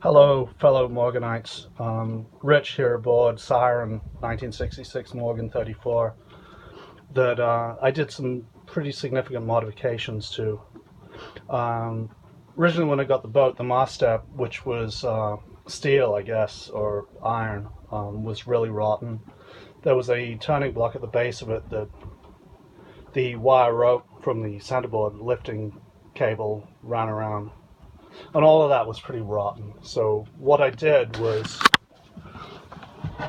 Hello, fellow Morganites. Rich here aboard Siren 1966 Morgan 34 that I did some pretty significant modifications to. Originally when I got the boat, the mast step, which was steel, I guess, or iron, was really rotten. There was a turning block at the base of it that the wire rope from the centerboard lifting cable ran around. And all of that was pretty rotten. So what I did was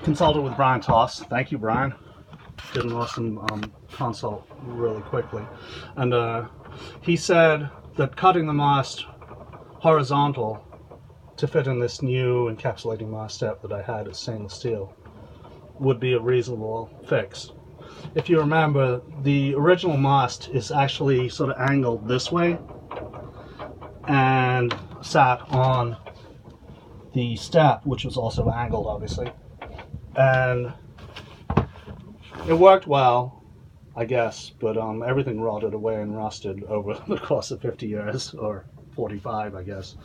consulted with Brian Toss. Thank you, Brian. Did an awesome consult really quickly. And he said that cutting the mast horizontal to fit in this new encapsulating mast step that I had as stainless steel would be a reasonable fix. If you remember, the original mast is actually sort of angled this way and sat on the step, which was also angled, obviously, and it worked well, I guess, but everything rotted away and rusted over the course of 50 years, or 45, I guess.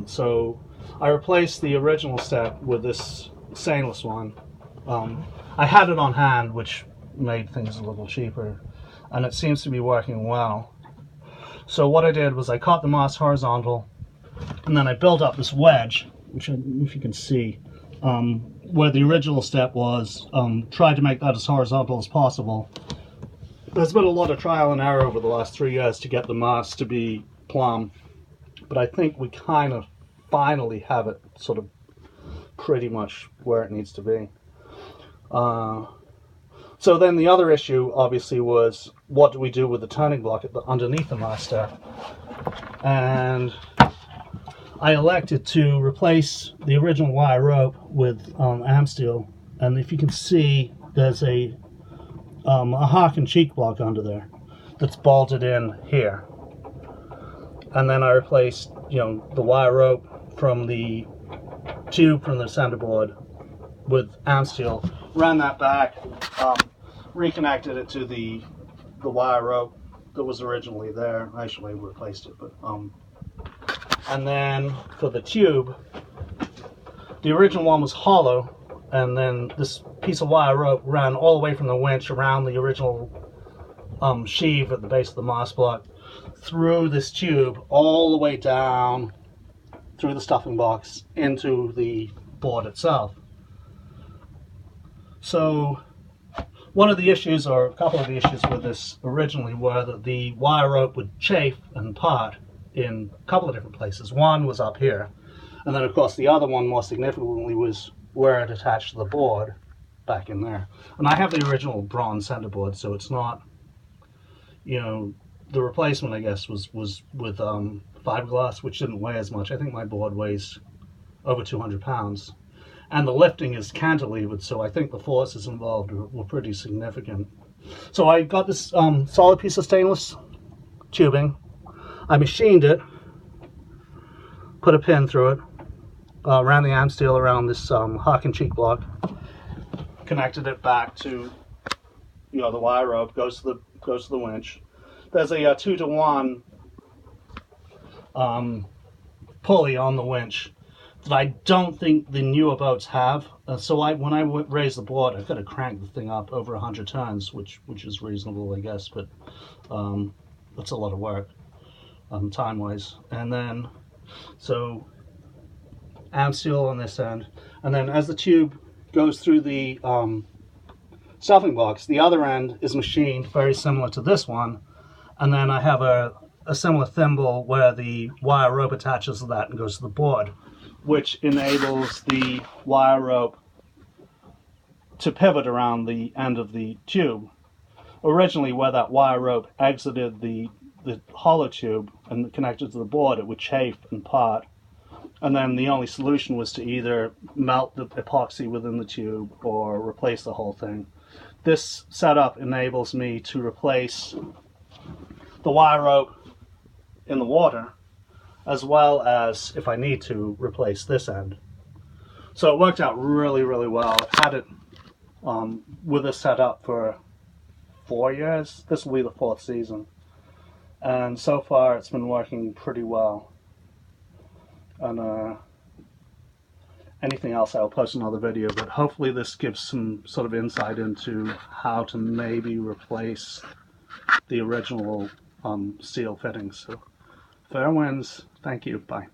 So I replaced the original step with this stainless one. I had it on hand, which made things a little cheaper, and it seems to be working well. So what I did was I cut the mast horizontal, and then I built up this wedge, which, if you can see, where the original step was, tried to make that as horizontal as possible. There's been a lot of trial and error over the last 3 years to get the mast to be plumb, but I think we kind of finally have it sort of pretty much where it needs to be. So then the other issue, obviously, was what do we do with the turning block underneath the mast step? And I elected to replace the original wire rope with am steel. And if you can see, there's a hock and cheek block under there that's bolted in here. And then I replaced, the wire rope from the tube from the centerboard with am steel, ran that back, reconnected it to the wire rope that was originally there. Actually, I replaced it, but and then for the tube, the original one was hollow, and then this piece of wire rope ran all the way from the winch around the original sheave at the base of the mast block, through this tube, all the way down through the stuffing box into the board itself. So one of the issues, or a couple of the issues with this originally, were that the wire rope would chafe and part in a couple of different places. One was up here, and then of course the other one, more significantly, was where it attached to the board, back in there. And I have the original bronze centerboard, so it's not, the replacement, I guess, was with fiberglass, which didn't weigh as much. I think my board weighs over 200 pounds. And the lifting is cantilevered, so I think the forces involved were pretty significant. So I got this solid piece of stainless tubing. I machined it, put a pin through it, ran the am steel around this hock and cheek block, connected it back to the wire rope, goes to the winch. There's a 2-to-1 pulley on the winch that I don't think the newer boats have. So when I raised the board, I could have cranked the thing up over 100 tons, which is reasonable, I guess, but that's a lot of work, time-wise. And then, so am steel on this end, and then as the tube goes through the stuffing box, the other end is machined very similar to this one, and then I have a similar thimble where the wire rope attaches to that and goes to the board, which enables the wire rope to pivot around the end of the tube. Originally, where that wire rope exited the hollow tube and connected to the board, it would chafe and part. And then the only solution was to either melt the epoxy within the tube or replace the whole thing. This setup enables me to replace the wire rope in the water, as well as, if I need to, replace this end. So it worked out really, really well. I've had it with this setup for 4 years. This will be the 4th season. And so far it's been working pretty well. And anything else, I'll post another video, but hopefully this gives some sort of insight into how to maybe replace the original seal fittings. So fair winds, thank you, bye.